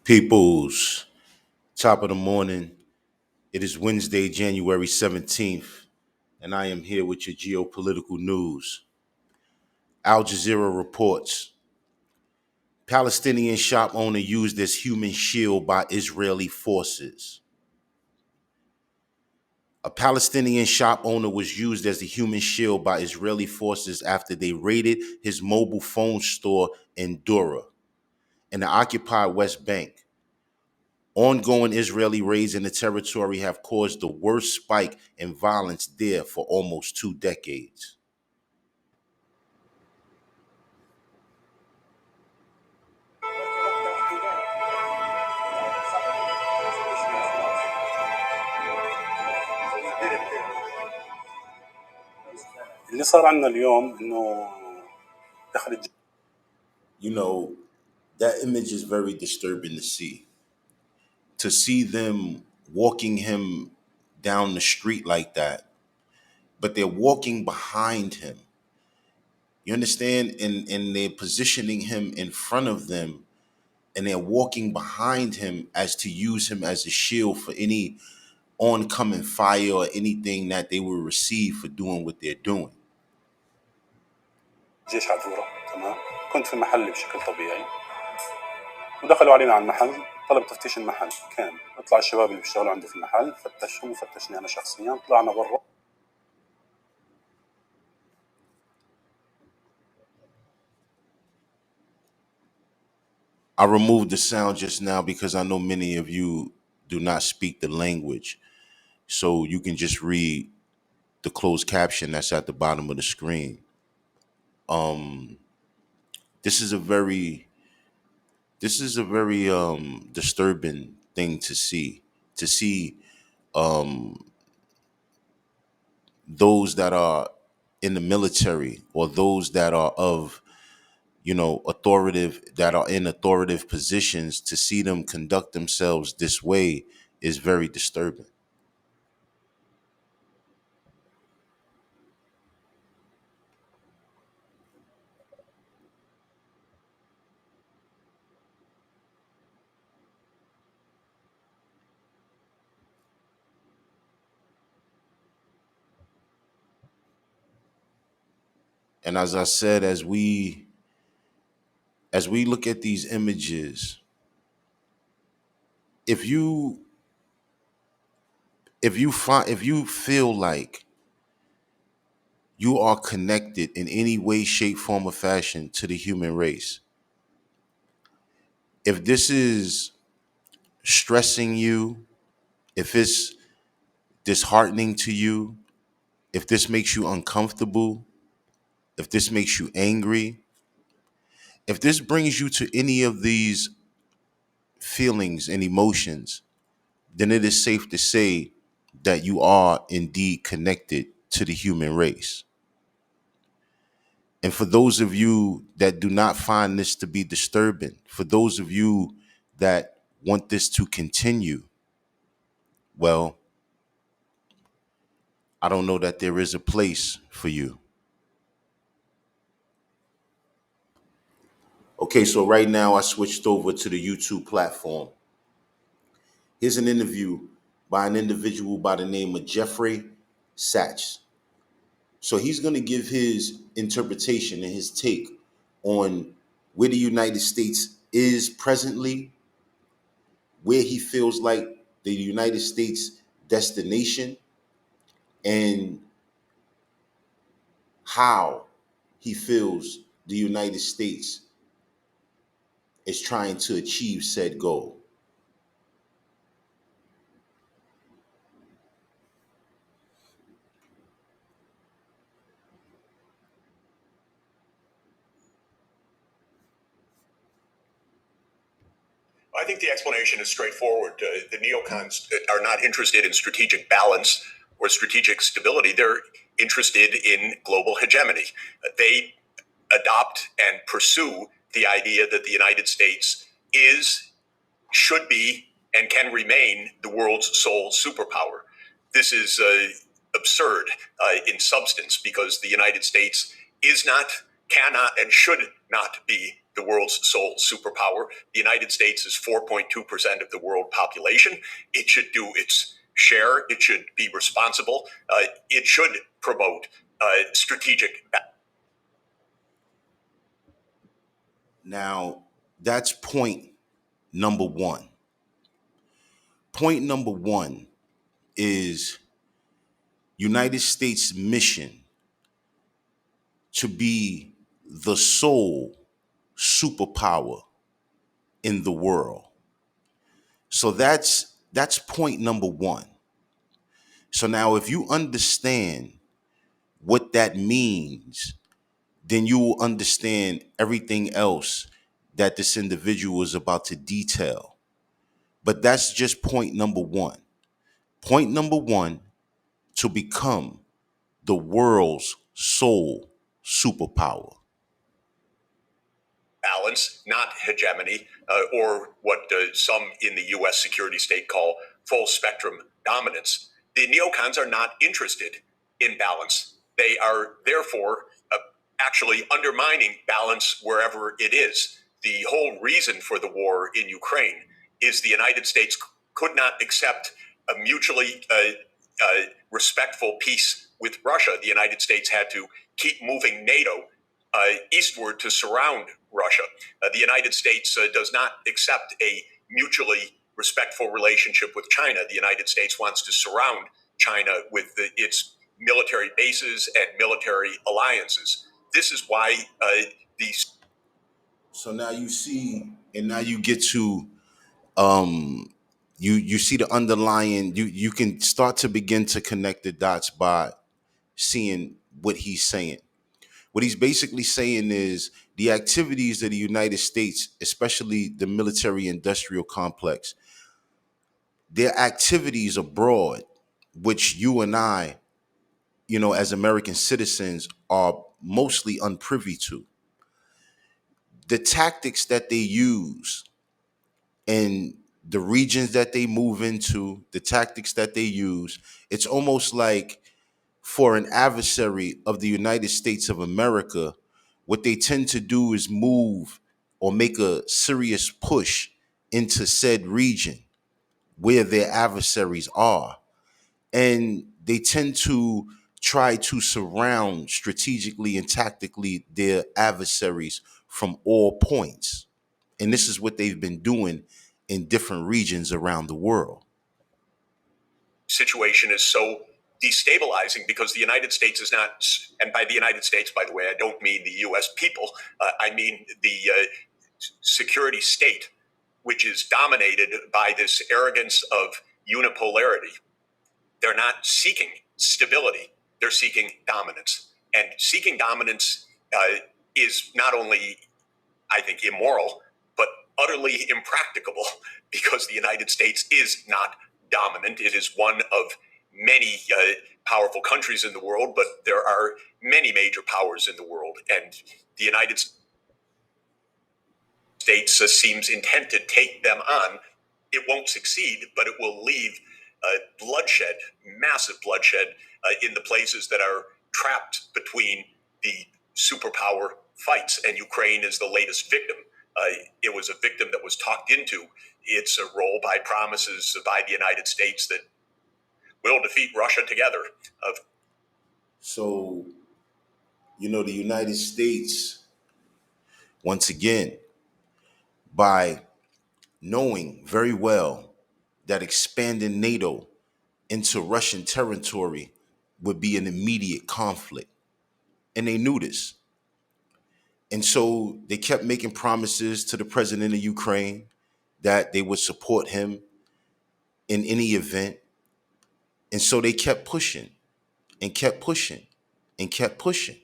Peoples, top of the morning. It is Wednesday, January 17th, and I am here with your geopolitical news. Al Jazeera reports Palestinian shop owner used as human shield by Israeli forces. A Palestinian shop owner was used as a human shield by Israeli forces after they raided his mobile phone store in Dura, in the occupied West Bank. Ongoing Israeli raids in the territory have caused the worst spike in violence there for almost 2 decades. اللي صار عندنا اليوم انه دخل You know, that image is very disturbing to see. To see them walking him down the street like that, but they're walking behind him. You understand? And they're positioning him in front of them and they're walking behind him as to use him as a shield for any oncoming fire or anything that they will receive for doing what they're doing. جيش عذوره. تمام. كنت في محلي بشكل طبيعي ودخلوا علينا على المحل، طلب تفتيش المحل كان اطلع الشباب اللي بيشتغلوا عندي في المحل فتشهم وفتشني انا شخصيا، طلعنا برا. I removed the sound just now because I know many of you do not speak the language. So you can just read the closed caption that's at the bottom of the screen. This is a very disturbing thing to see. To see those that are in the military or those that are of authoritative that are in authoritative positions, to see them conduct themselves this way is very disturbing. And as I said, as we look at these images, if you if you feel like you are connected in any way, shape, form, or fashion to the human race, if this is stressing you, if it's disheartening to you, if this makes you uncomfortable, if this makes you angry, if this brings you to any of these feelings and emotions, then it is safe to say that you are indeed connected to the human race. And for those of you that do not find this to be disturbing, for those of you that want this to continue, well, I don't know that there is a place for you. Okay, so right now I switched over to the YouTube platform. Here's an interview by an individual by the name of Jeffrey Sachs. So he's going to give his interpretation and his take on where the United States is presently, where he feels like the United States destination, and how he feels the United States is trying to achieve said goal. I think the explanation is straightforward. The neocons are not interested in strategic balance or strategic stability. They're interested in global hegemony. They adopt and pursue the idea that the United States is, should be, and can remain the world's sole superpower. This is absurd in substance because the United States is not, cannot, and should not be the world's sole superpower. The United States is 4.2% of the world population. It should do its share. It should be responsible. It should promote strategic. Now, that's point number one. Point number one is United States mission to be the sole superpower in the world. So that's point number one. So now if you understand what that means, then you will understand everything else that this individual is about to detail. But that's just point number one. Point number one, to become the world's sole superpower. Balance, not hegemony, or what some in the US security state call full spectrum dominance. The neocons are not interested in balance. They are therefore actually undermining balance wherever it is. The whole reason for the war in Ukraine is the United States could not accept a mutually respectful peace with Russia. The United States had to keep moving NATO eastward to surround Russia. The United States does not accept a mutually respectful relationship with China. The United States wants to surround China with its military bases and military alliances. This is why these. So now you see, and now you get to you see the underlying, you can start to begin to connect the dots by seeing what he's saying. What he's basically saying is the activities of the United States, especially the military industrial complex, their activities abroad, which you and I, as American citizens, are mostly unprivy to. The tactics that they use and the regions that they move into, the tactics that they use, it's almost like for an adversary of the United States of America, what they tend to do is move or make a serious push into said region where their adversaries are. And they tend to try to surround strategically and tactically their adversaries from all points. And this is what they've been doing in different regions around the world. Situation is so destabilizing because the United States is not, and by the United States, by the way, I don't mean the US people, I mean the security state, which is dominated by this arrogance of unipolarity. They're not seeking stability, they're seeking dominance. And seeking dominance is not only, I think, immoral, but utterly impracticable because the United States is not dominant. It is one of many powerful countries in the world, but there are many major powers in the world. And the United States seems intent to take them on. It won't succeed, but it will leave bloodshed, massive bloodshed, in the places that are trapped between the superpower fights. And Ukraine is the latest victim. It was a victim that was talked into its role by promises by the United States that we'll defeat Russia together. So, the United States, once again, by knowing very well that expanding NATO into Russian territory would be an immediate conflict. And they knew this. And so they kept making promises to the president of Ukraine that they would support him in any event. And so they kept pushing and kept pushing and kept pushing.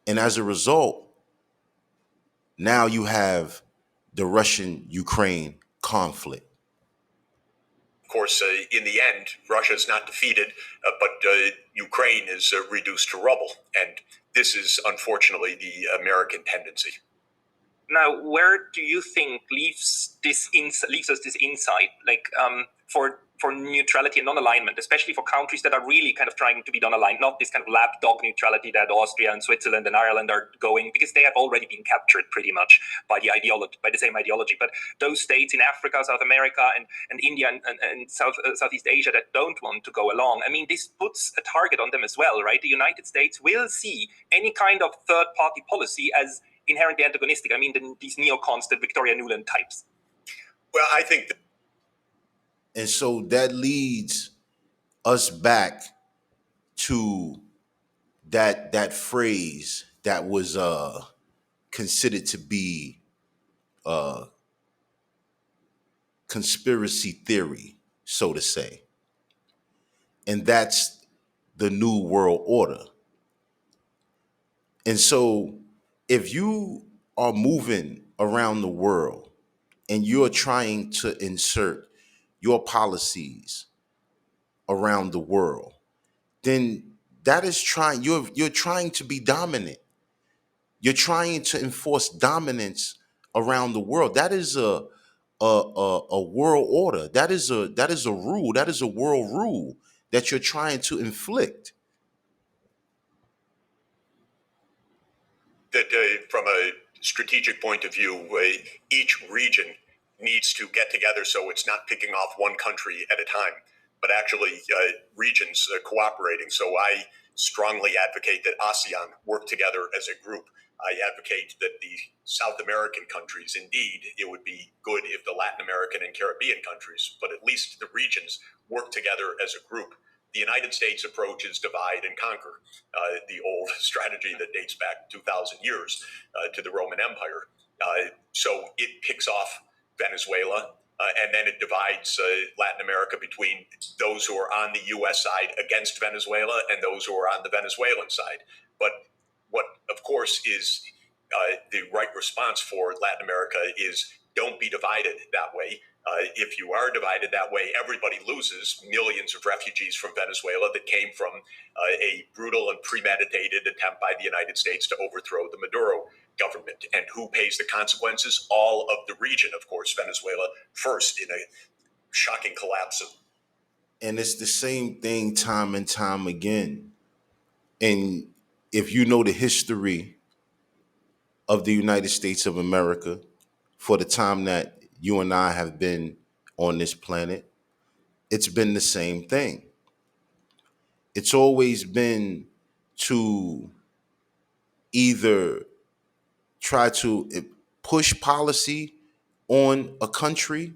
And as a result, now you have the Russian-Ukraine conflict. Of course, in the end, Russia is not defeated, but Ukraine is reduced to rubble. And this is unfortunately the American tendency. Now, where do you think leaves us this insight? Like, for for neutrality and non-alignment, especially for countries that are really kind of trying to be non-aligned, not this kind of lapdog neutrality that Austria and Switzerland and Ireland are going, because they have already been captured pretty much by the ideology, by the same ideology. But those states in Africa, South America, and India and Southeast Asia that don't want to go along, I mean, this puts a target on them as well, right? The United States will see any kind of third-party policy as inherently antagonistic. I mean, these neocons, the Victoria Nuland types. Well, I think that, and so that leads us back to that phrase that was considered to be conspiracy theory, so to say. And that's the New World Order. And so if you are moving around the world and you're trying to insert your policies around the world, then that is trying, you're trying to be dominant. You're trying to enforce dominance around the world. That is a world order. That is a rule. That is a world rule that you're trying to inflict. That from a strategic point of view, each region needs to get together so it's not picking off one country at a time, but actually regions cooperating. So I strongly advocate that ASEAN work together as a group. I advocate that the South American countries, indeed, it would be good if the Latin American and Caribbean countries, but at least the regions, work together as a group. The United States approach is divide and conquer, the old strategy that dates back 2,000 years to the Roman Empire. So it picks off Venezuela, and then it divides Latin America between those who are on the U.S. side against Venezuela and those who are on the Venezuelan side. But what, of course, is the right response for Latin America is don't be divided that way. If you are divided that way, everybody loses. Millions of refugees from Venezuela that came from a brutal and premeditated attempt by the United States to overthrow the Maduro government. And who pays the consequences? All of the region, of course, Venezuela first in a shocking collapse. And it's the same thing time and time again. And if you know the history of the United States of America for the time that you and I have been on this planet, it's been the same thing. It's always been to either try to push policy on a country,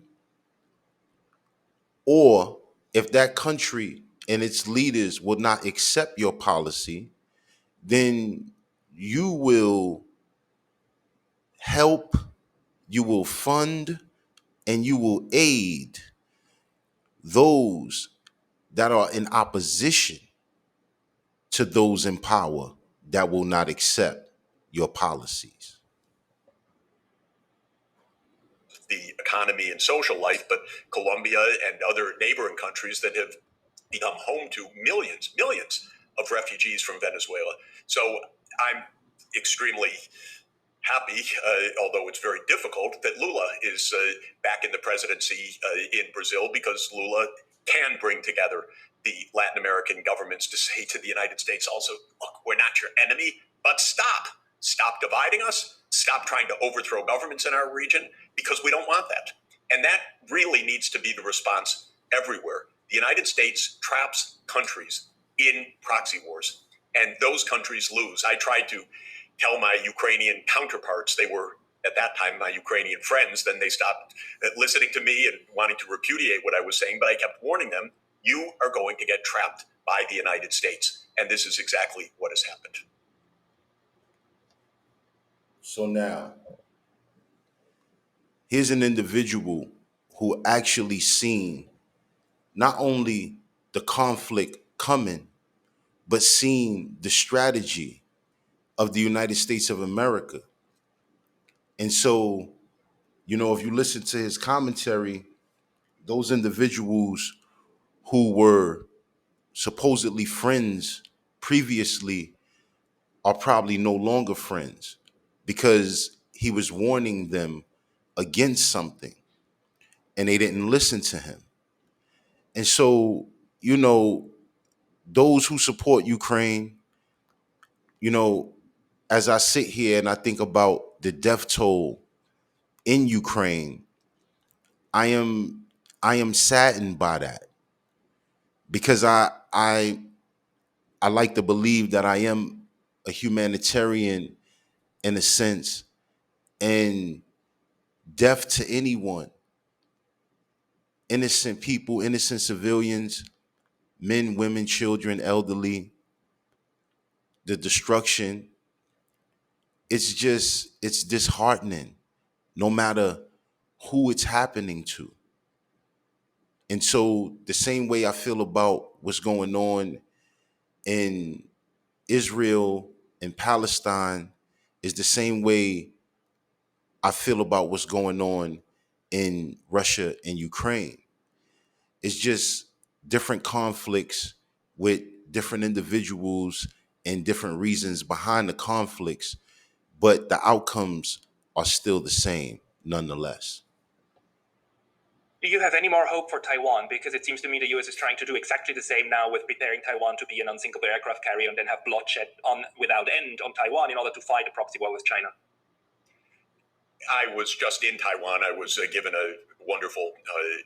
or if that country and its leaders will not accept your policy, then you will help, you will fund, and you will aid those that are in opposition to those in power that will not accept your policies. The economy and social life, but Colombia and other neighboring countries that have become home to millions of refugees from Venezuela. So I'm extremely happy, although it's very difficult, that Lula is back in the presidency in Brazil, because Lula can bring together the Latin American governments to say to the United States also, look, we're not your enemy, but stop dividing us, stop trying to overthrow governments in our region, because we don't want that. And that really needs to be the response everywhere. The United States traps countries in proxy wars, and those countries lose. I tried to tell my Ukrainian counterparts, they were at that time my Ukrainian friends, then they stopped listening to me and wanting to repudiate what I was saying, but I kept warning them, you are going to get trapped by the United States. And this is exactly what has happened. So now, here's an individual who actually seen not only the conflict coming, but seen the strategy of the United States of America. And so, if you listen to his commentary, those individuals who were supposedly friends previously are probably no longer friends, because he was warning them against something and they didn't listen to him. And so, you know, those who support Ukraine, you know, as I sit here and I think about the death toll in Ukraine, I am I am saddened by that because I like to believe that I am a humanitarian in a sense, and death to anyone, innocent people, innocent civilians, men, women, children, elderly, the destruction, it's disheartening no matter who it's happening to. And so the same way I feel about what's going on in Israel and Palestine is the same way I feel about what's going on in Russia and Ukraine. It's just different conflicts with different individuals and different reasons behind the conflicts, but the outcomes are still the same nonetheless. Do you have any more hope for Taiwan? Because it seems to me the US is trying to do exactly the same now with preparing Taiwan to be an unsinkable aircraft carrier and then have bloodshed on without end on Taiwan in order to fight a proxy war with China. I was just in Taiwan. I was given a wonderful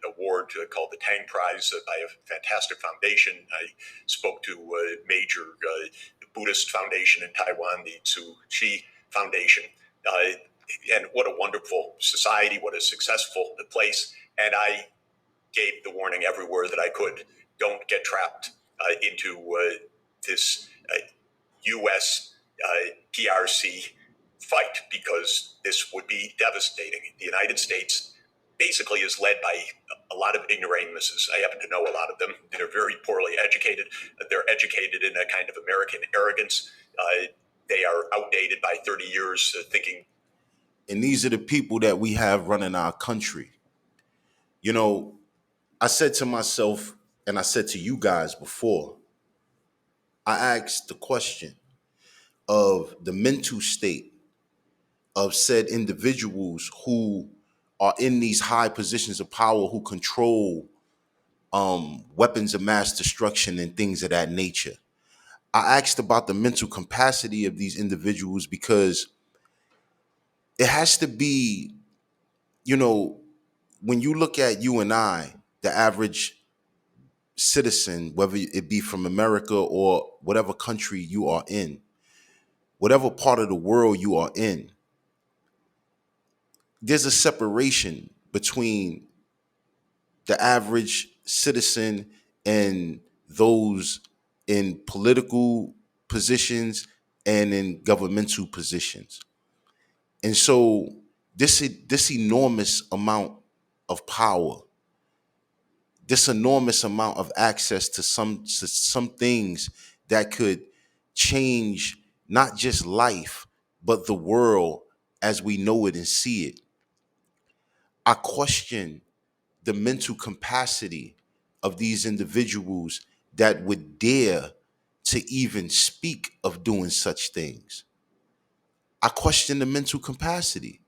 award called the Tang Prize by a fantastic foundation. I spoke to a major Buddhist foundation in Taiwan, the Tzu Chi Foundation. And what a wonderful society, what a successful place. And I gave the warning everywhere that I could. Don't get trapped into this U.S. PRC fight, because this would be devastating. The United States basically is led by a lot of ignoramuses. I happen to know a lot of them. They're very poorly educated. They're educated in a kind of American arrogance. They are outdated by 30 years, thinking. And these are the people that we have running our country. You know, I said to myself, and I said to you guys before, I asked the question of the mental state of said individuals who are in these high positions of power, who control weapons of mass destruction and things of that nature. I asked about the mental capacity of these individuals because it has to be, you know, when you look at you and I, the average citizen, whether it be from America or whatever country you are in, whatever part of the world you are in, there's a separation between the average citizen and those in political positions and in governmental positions. And so this enormous amount of power, this enormous amount of access to some things that could change not just life, but the world as we know it and see it. I question the mental capacity of these individuals that would dare to even speak of doing such things. I question the mental capacity.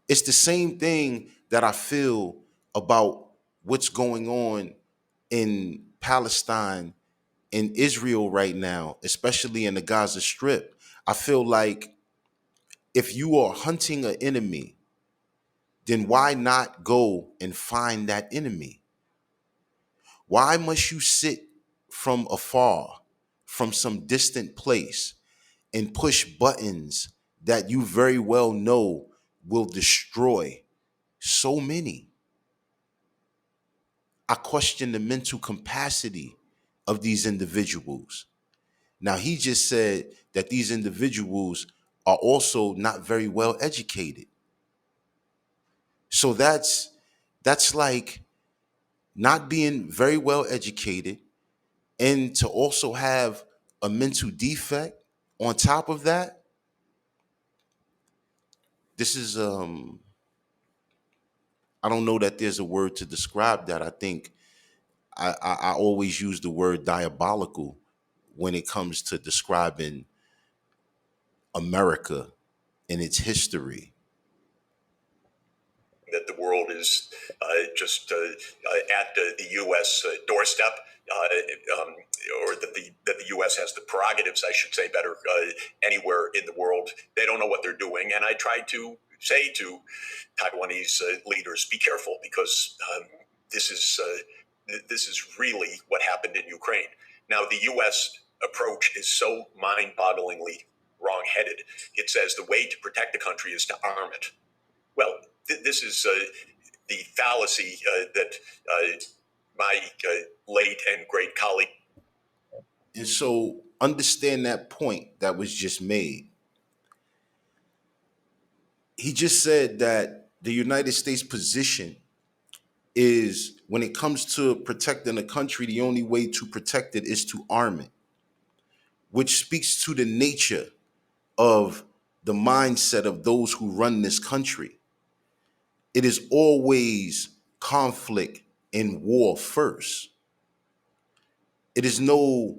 It's the same thing that I feel about what's going on in Palestine, in Israel right now, especially in the Gaza Strip. I feel like if you are hunting an enemy, then why not go and find that enemy? Why must you sit from afar, from some distant place, and push buttons that you very well know will destroy so many? I question the mental capacity of these individuals. Now, he just said that these individuals are also not very well educated. So that's like not being very well educated, and to also have a mental defect on top of that. This is I don't know that there's a word to describe that. I think I always use the word diabolical when it comes to describing America and its history. That that the world is just at the U.S. Doorstep, or that the U.S. has the prerogatives, I should say better, anywhere in the world. They don't know what they're doing, and I try to say to Taiwanese leaders, be careful, because this is really what happened in Ukraine. Now, the U.S. approach is so mind-bogglingly wrong-headed. It says the way to protect the country is to arm it. Well, this is the fallacy that my late and great colleague. And so understand that point that was just made. He just said that the United States position is, when it comes to protecting a country, the only way to protect it is to arm it, which speaks to the nature of the mindset of those who run this country. It is always conflict and war first. It is no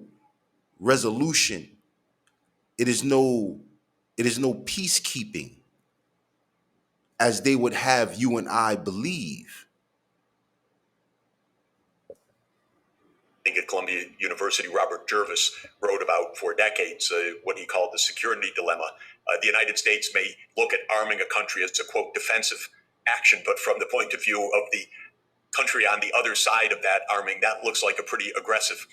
resolution. It is no peacekeeping as they would have you and I believe. At Columbia University, Robert Jervis wrote about for decades what he called the security dilemma. The United States may look at arming a country as a, quote, defensive action, but from the point of view of the country on the other side of that arming, that looks like a pretty aggressive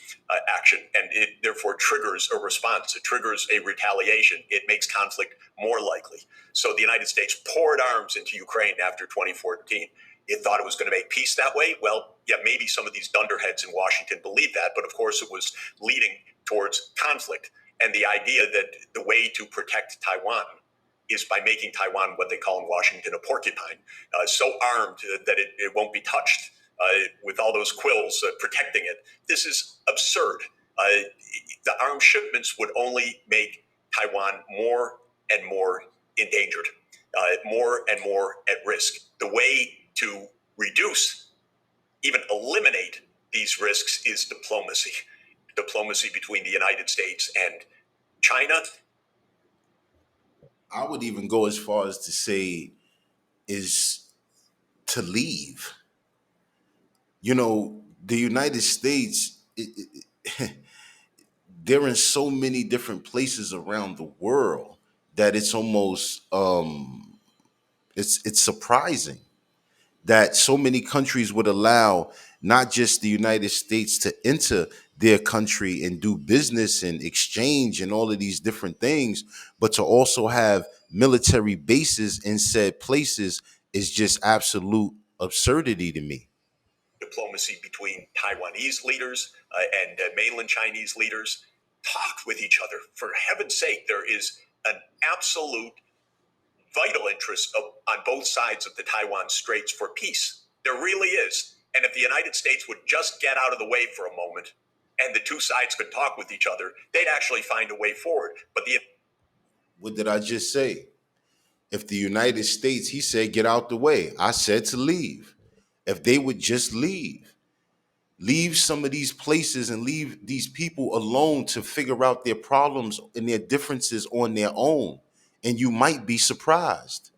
action, and it therefore triggers a response. It triggers a retaliation. It makes conflict more likely. So the United States poured arms into Ukraine after 2014. It thought it was going to make peace that way. Well, yeah, maybe some of these dunderheads in Washington believed that, but of course it was leading towards conflict. And the idea that the way to protect Taiwan is by making Taiwan, what they call in Washington, a porcupine, so armed that it won't be touched, with all those quills protecting it. This is absurd. The arms shipments would only make Taiwan more and more endangered, more and more at risk. The way to reduce, even eliminate these risks is diplomacy. Diplomacy between the United States and China. I would even go as far as to say is to leave. The United States, they're in so many different places around the world that it's almost it's surprising that so many countries would allow not just the United States to enter their country and do business and exchange and all of these different things, but to also have military bases in said places is just absolute absurdity to me. Diplomacy between Taiwanese leaders and mainland Chinese leaders talk with each other. For heaven's sake, there is an absolute vital interest on both sides of the Taiwan Straits for peace. There really is. And if the United States would just get out of the way for a moment and the two sides could talk with each other, they'd actually find a way forward. But What did I just say? If the United States, he said, get out the way. I said to leave. If they would just leave some of these places and leave these people alone to figure out their problems and their differences on their own, and you might be surprised.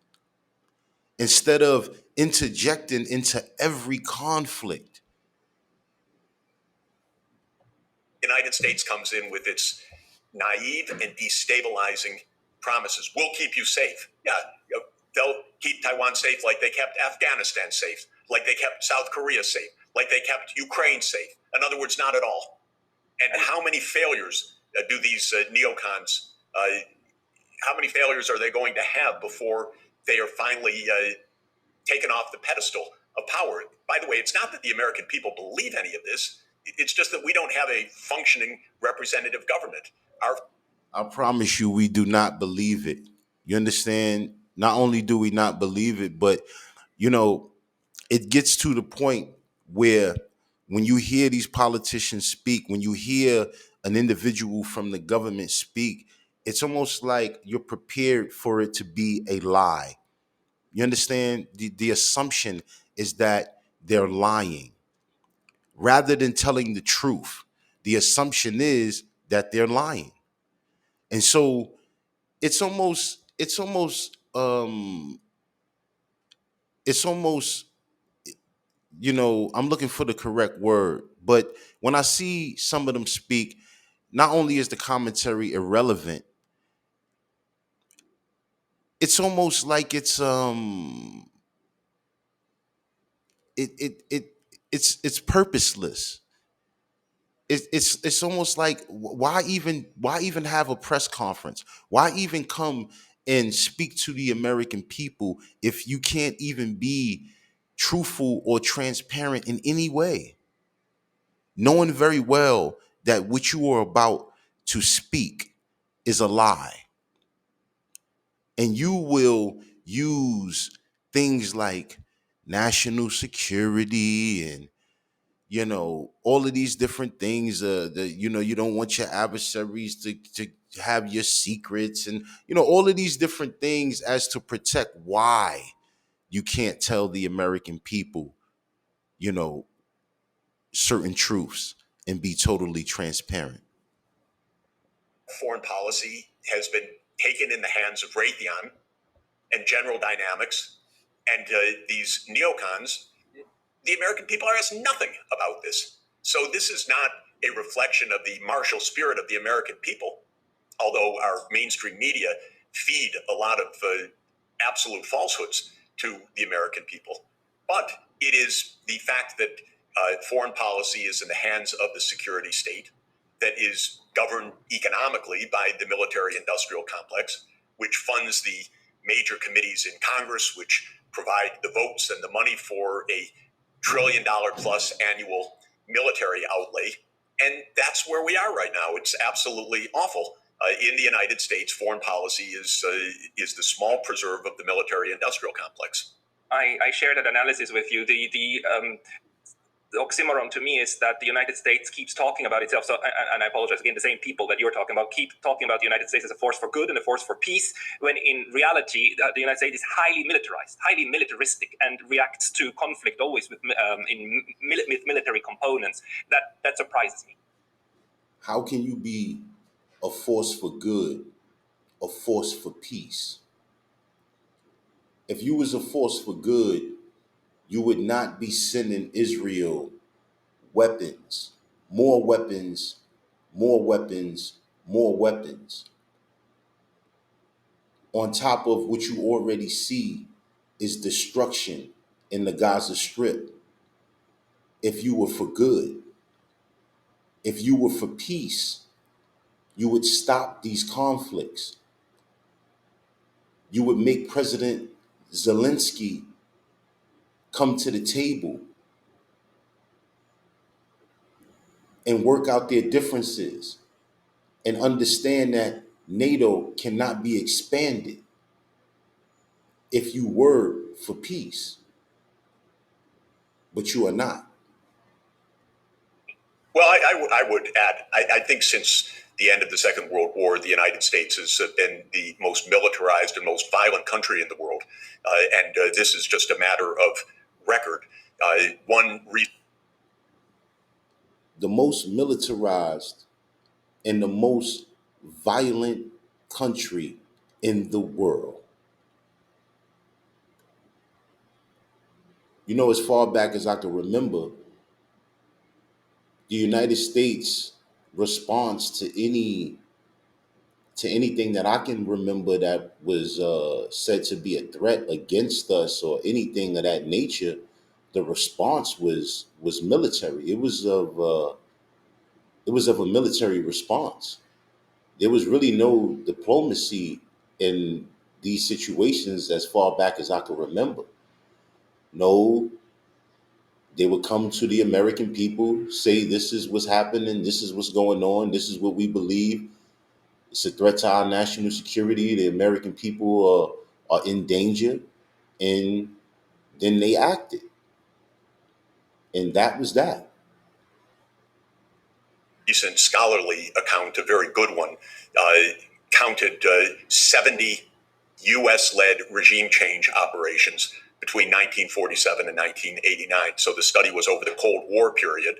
Instead of interjecting into every conflict. the United States comes in with its naive and destabilizing promises. We'll keep you safe. Yeah, they'll keep Taiwan safe like they kept Afghanistan safe, like they kept South Korea safe, like they kept Ukraine safe. In other words, not at all. And how many failures do these neocons, how many failures are they going to have before they are finally taken off the pedestal of power? By the way, it's not that the American people believe any of this. It's just that we don't have a functioning representative government. I promise you, we do not believe it. You understand? Not only do we not believe it, but you know, it gets to the point where when you hear these politicians speak, when you hear an individual from the government speak, it's almost like you're prepared for it to be a lie. You understand? The assumption is that they're lying rather than telling the truth. The assumption is that they're lying. And so it's almost it's almost, I'm looking for the correct word, but when I see some of them speak, not only is the commentary irrelevant, it's almost like it it's purposeless. It's almost like, why even have a press conference? Why even come and speak to the American people if you can't even be truthful or transparent in any way, knowing very well that what you are about to speak is a lie, and you will use things like national security and all of these different things, that you don't want your adversaries to have your secrets, and all of these different things as to protect why you can't tell the American people you know certain truths and be totally transparent. Foreign policy has been taken in the hands of Raytheon and General Dynamics and these neocons. The American people are asked nothing about this. So this is not a reflection of the martial spirit of the American people, although our mainstream media feed a lot of absolute falsehoods to the American people. But it is the fact that foreign policy is in the hands of the security state, that is governed economically by the military industrial complex, which funds the major committees in Congress, which provide the votes and the money for a $1 trillion plus annual military outlay. And that's where we are right now. It's absolutely awful. In the United States, foreign policy is the small preserve of the military-industrial complex. I share that analysis with you. The oxymoron to me is that the United States keeps talking about itself. So, and I apologize again, the same people that you're talking about keep talking about the United States as a force for good and a force for peace, when in reality, the United States is highly militarized, highly militaristic, and reacts to conflict always with military components. That surprises me. How can you be a force for good, a force for peace? If you was a force for good, you would not be sending Israel weapons, more weapons, more weapons, more weapons, on top of what you already see is destruction in the Gaza Strip. If you were for good, if you were for peace, you would stop these conflicts. You would make President Zelensky come to the table and work out their differences and understand that NATO cannot be expanded if you were for peace, but you are not. Well, I would add, I think since the end of the Second World War, the United States has been the most militarized and most violent country in the world. And this is just a matter of record. One reason. The most militarized and the most violent country in the world. As far back as I can remember, the United States response to anything that I can remember that was said to be a threat against us or anything of that nature, the response was military. It was of a military response. There was really no diplomacy in these situations as far back as I can remember. No, they would come to the American people, say this is what's happening, this is what's going on, this is what we believe. It's a threat to our national security. The American people are in danger, and then they acted, and that was that. Recent scholarly account, a very good one, counted 70 U.S. led regime change operations between 1947 and 1989. So the study was over the Cold War period.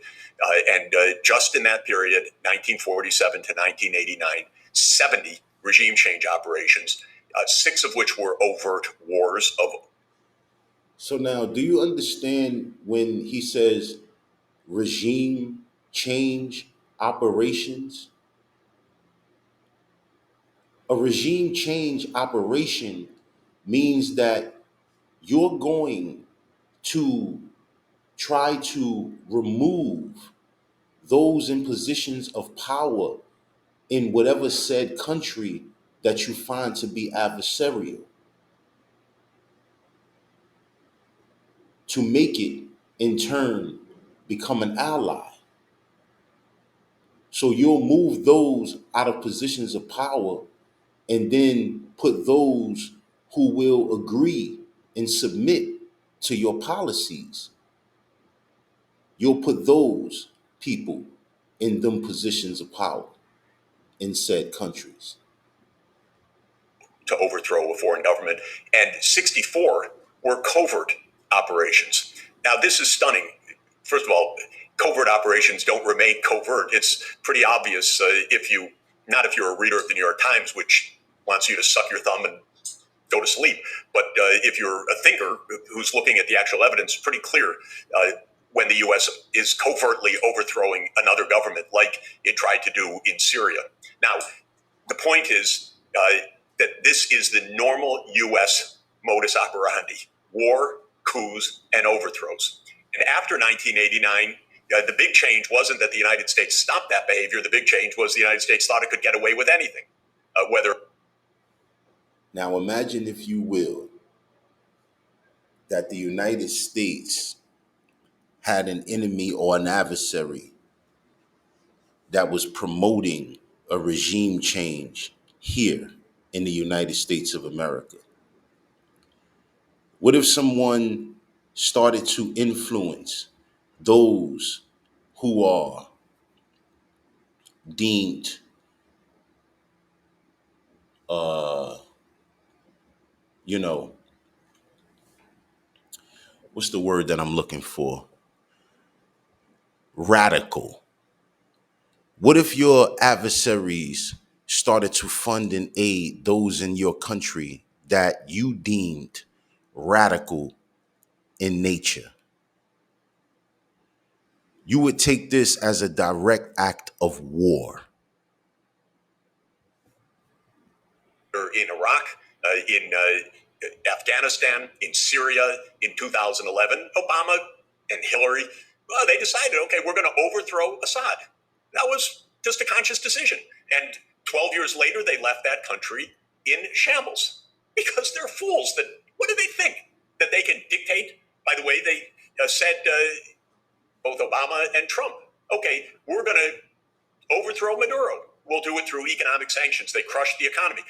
And just in that period, 1947 to 1989, 70 regime change operations, six of which were overt wars of. So now, do you understand when he says regime change operations? A regime change operation means that you're going to try to remove those in positions of power in whatever said country that you find to be adversarial, to make it in turn become an ally. So you'll move those out of positions of power and then put those who will agree and submit to your policies. You'll put those people in them positions of power in said countries. To overthrow a foreign government, and 64 were covert operations. Now, this is stunning. First of all, covert operations don't remain covert. It's pretty obvious if you're a reader of the New York Times, which wants you to suck your thumb and go to sleep. But if you're a thinker who's looking at the actual evidence, it's pretty clear when the U.S. is covertly overthrowing another government like it tried to do in Syria. Now, the point is that this is the normal U.S. modus operandi: war, coups, and overthrows. And after 1989, the big change wasn't that the United States stopped that behavior. The big change was the United States thought it could get away with anything, whether. Now imagine, if you will, that the United States had an enemy or an adversary that was promoting a regime change here in the United States of America. What if someone started to influence those who are deemed, you know, what's the word that I'm looking for? Radical. What if your adversaries started to fund and aid those in your country that you deemed radical in nature? You would take this as a direct act of war. In Iraq, in Afghanistan, in Syria in 2011, Obama and Hillary, well, they decided, okay, we're going to overthrow Assad. That was just a conscious decision. And 12 years later, they left that country in shambles because they're fools. What do they think? That they can dictate? By the way, they said, both Obama and Trump, okay, we're going to overthrow Maduro. We'll do it through economic sanctions. They crushed the economy.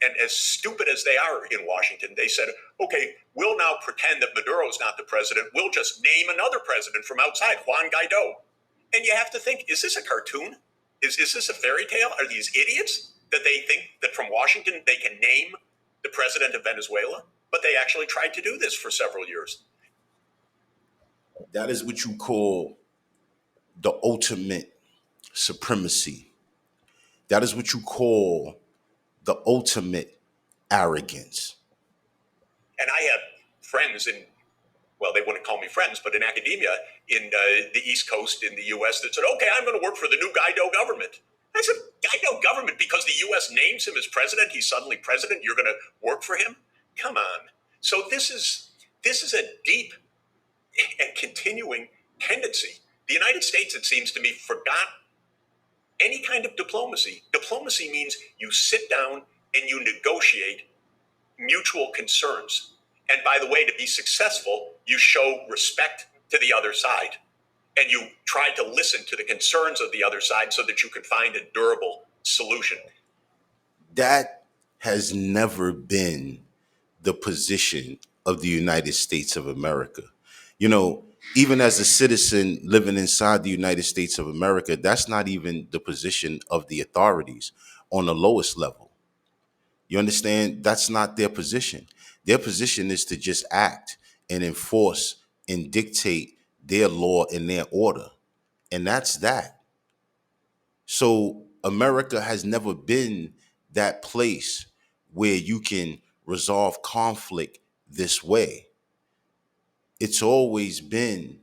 And as stupid as they are in Washington, they said, okay, we'll now pretend that Maduro's not the president. We'll just name another president from outside, Juan Guaido. And you have to think, is this a cartoon? Is this a fairy tale? Are these idiots that they think that from Washington they can name the president of Venezuela? But they actually tried to do this for several years. That is what you call the ultimate supremacy. That is what you call the ultimate arrogance. And I had friends well, they wouldn't call me friends, but in academia in the East Coast in the U.S. that said, okay, I'm going to work for the new Guaido government. I said, Guaido government, because the U.S. names him as president, he's suddenly president, you're going to work for him? Come on. So this is a deep and continuing tendency. The United States, it seems to me, forgot any kind of diplomacy. Diplomacy means you sit down and you negotiate mutual concerns. And by the way, to be successful, you show respect to the other side. And you try to listen to the concerns of the other side so that you can find a durable solution. That has never been the position of the United States of America. You know, even as a citizen living inside the United States of America, that's not even the position of the authorities on the lowest level. You understand? That's not their position. Their position is to just act and enforce and dictate their law and their order. And that's that. So America has never been that place where you can resolve conflict this way. it's always been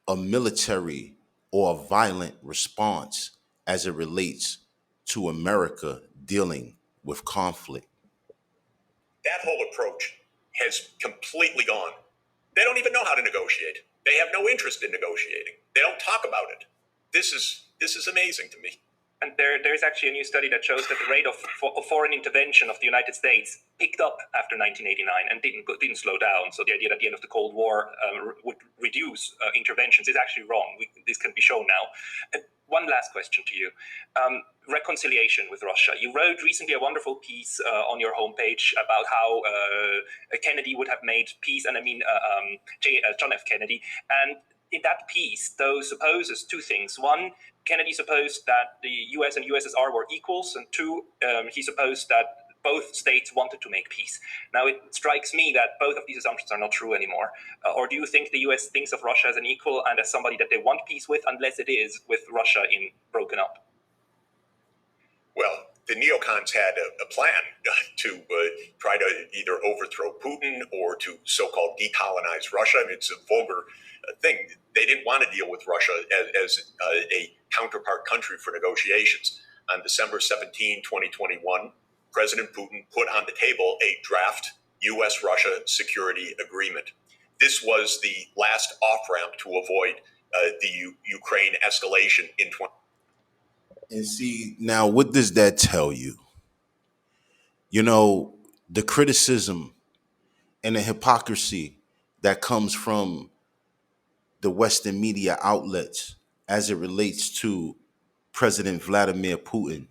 a military or a violent response as it relates to America dealing with conflict. That whole approach has completely gone. They don't even know how to negotiate. They have no interest in negotiating. They don't talk about it. This is amazing to me. And there is actually a new study that shows that the rate of foreign intervention of the United States picked up after 1989 and didn't slow down. So the idea that the end of the Cold War would reduce interventions is actually wrong. This can be shown now. And one last question to you. Reconciliation with Russia. You wrote recently a wonderful piece on your homepage about how Kennedy would have made peace, and I mean John F. Kennedy. And in that piece, though, supposes two things. One, Kennedy supposed that the US and USSR were equals, and two, he supposed that both states wanted to make peace. Now, it strikes me that both of these assumptions are not true anymore. Or do you think the US thinks of Russia as an equal and as somebody that they want peace with, unless it is with Russia in broken up? Well, the neocons had a plan to try to either overthrow Putin or to so-called decolonize Russia. I mean, it's a vulgar thing. They didn't want to deal with Russia as a counterpart country for negotiations. On December 17, 2021, President Putin put on the table a draft U.S.-Russia security agreement. This was the last off-ramp to avoid the Ukraine escalation in 20. And see, now what does that tell you? You know, the criticism and the hypocrisy that comes from the Western media outlets as it relates to President Vladimir Putin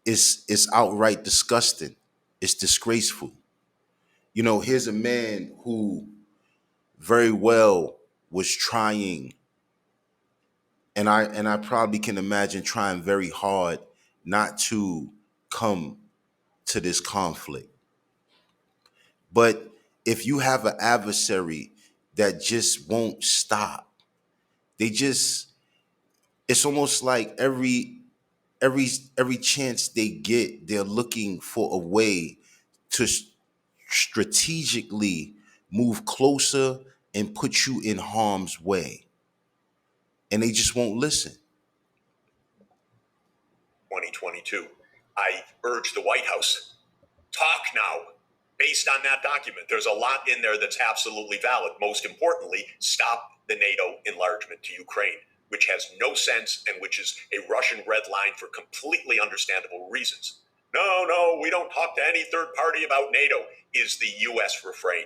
is outright disgusting. It's disgraceful. You know, here's a man who very well was trying, and I probably can imagine trying very hard not to come to this conflict. But if you have an adversary that just won't stop, they just it's almost like every chance they get, they're looking for a way to strategically move closer and put you in harm's way. And they just won't listen. 2022. I urge the White House, talk now based on that document. There's a lot in there that's absolutely valid. Most importantly, stop the NATO enlargement to Ukraine, which has no sense and which is a Russian red line for completely understandable reasons. No, we don't talk to any third party about NATO, is the U.S. refrain.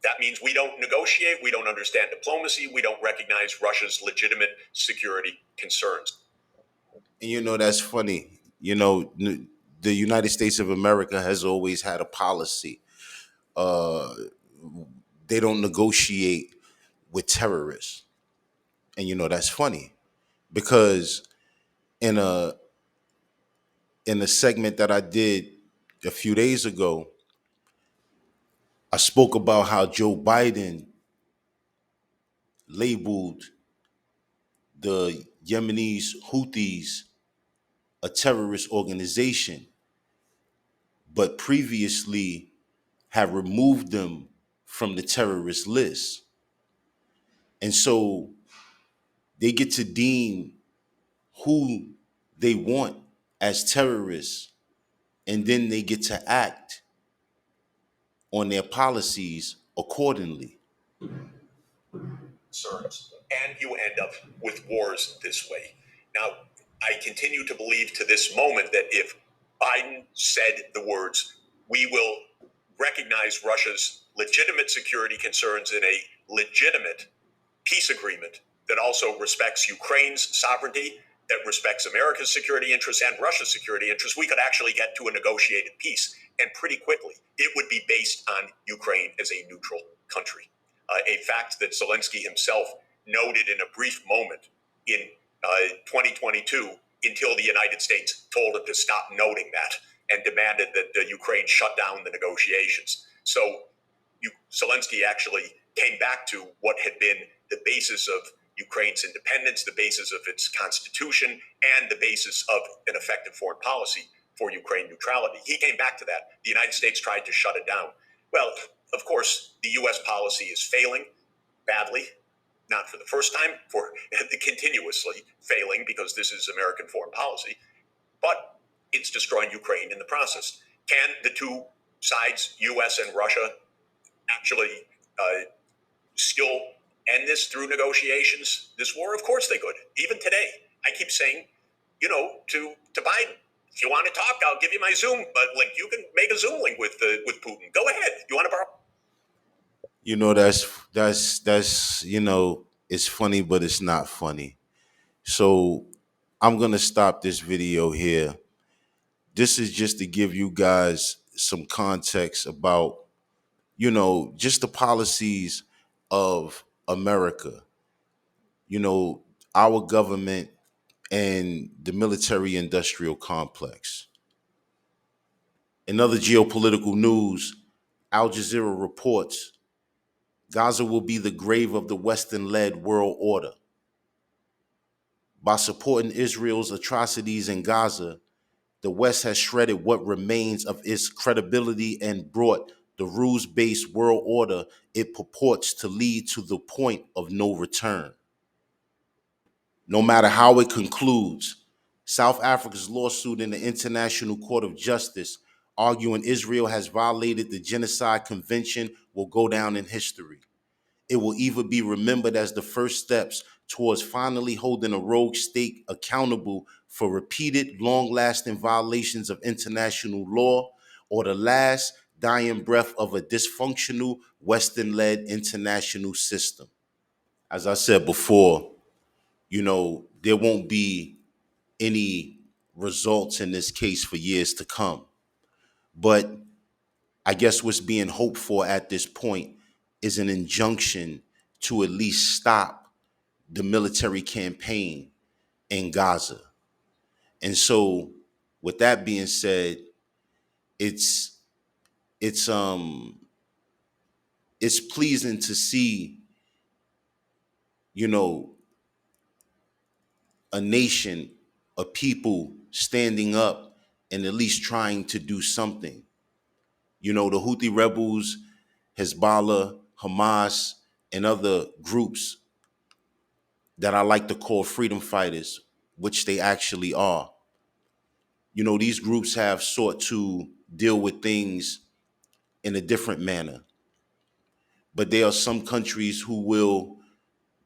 That means we don't negotiate, we don't understand diplomacy, we don't recognize Russia's legitimate security concerns. And you know, that's funny. You know, the United States of America has always had a policy. Uh, they don't negotiate with terrorists. And you know, that's funny because in a in a segment that I did a few days ago, I spoke about how Joe Biden labeled the Yemenis Houthis a terrorist organization, but previously have removed them from the terrorist list. And so they get to deem who they want as terrorists, and then they get to act on their policies accordingly. Concerns, and you end up with wars this way. Now, I continue to believe to this moment that if Biden said the words, we will recognize Russia's legitimate security concerns in a legitimate peace agreement that also respects Ukraine's sovereignty, that respects America's security interests and Russia's security interests, we could actually get to a negotiated peace, and pretty quickly. It would be based on Ukraine as a neutral country. A fact that Zelensky himself noted in a brief moment in 2022 until the United States told him to stop noting that and demanded that Ukraine shut down the negotiations. So Zelensky actually came back to what had been the basis of Ukraine's independence, the basis of its constitution, and the basis of an effective foreign policy for Ukraine neutrality. He came back to that. The United States tried to shut it down. Well, of course, the U.S. policy is failing badly, not for the first time, for continuously failing, because this is American foreign policy, but it's destroying Ukraine in the process. Can the two sides, U.S. and Russia, actually still end this through negotiations, this war? Of course they could. Even today, I keep saying, to Biden, if you want to talk, I'll give you my Zoom link. You can make a Zoom link with Putin. Go ahead. You want to borrow? That's it's funny, but it's not funny. So I'm gonna stop this video here. This is just to give you guys some context about, just the policies of America, you know, our government and the military industrial complex. In other geopolitical news, Al Jazeera reports Gaza will be the grave of the Western led world order. By supporting Israel's atrocities in Gaza, the West has shredded what remains of its credibility and brought the rules based world order it purports to lead to the point of no return. No matter how it concludes, South Africa's lawsuit in the International Court of Justice arguing Israel has violated the Genocide Convention will go down in history. It will even be remembered as the first steps towards finally holding a rogue state accountable for repeated, long-lasting violations of international law, or the last dying breath of a dysfunctional, Western-led international system. As I said before, there won't be any results in this case for years to come. But I guess what's being hoped for at this point is an injunction to at least stop the military campaign in Gaza. And so with that being said, it's it's um it's pleasing to see, you know, a nation, a people standing up and at least trying to do something. The Houthi rebels, Hezbollah, Hamas, and other groups that I like to call freedom fighters, which they actually are. These groups have sought to deal with things in a different manner. But there are some countries who will,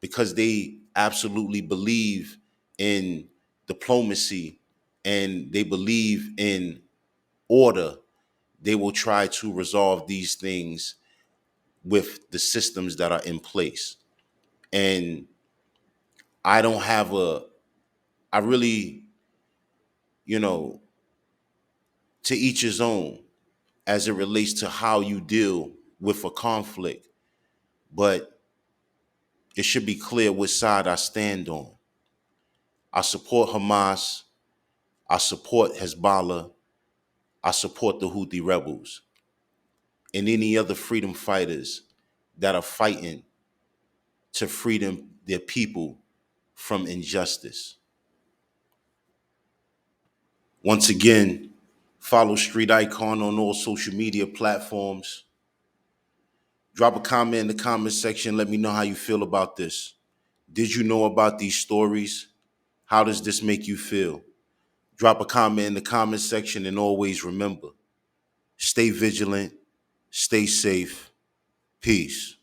because they absolutely believe in diplomacy and they believe in order, they will try to resolve these things with the systems that are in place. And I don't have I really, you know, to each his own as it relates to how you deal with a conflict. But it should be clear which side I stand on. I support Hamas. I support Hezbollah. I support the Houthi rebels and any other freedom fighters that are fighting to freedom their people from injustice. Once again, follow Street Icon on all social media platforms. Drop a comment in the comment section. Let me know how you feel about this. Did you know about these stories? How does this make you feel? Drop a comment in the comment section, and always remember, stay vigilant, stay safe. Peace.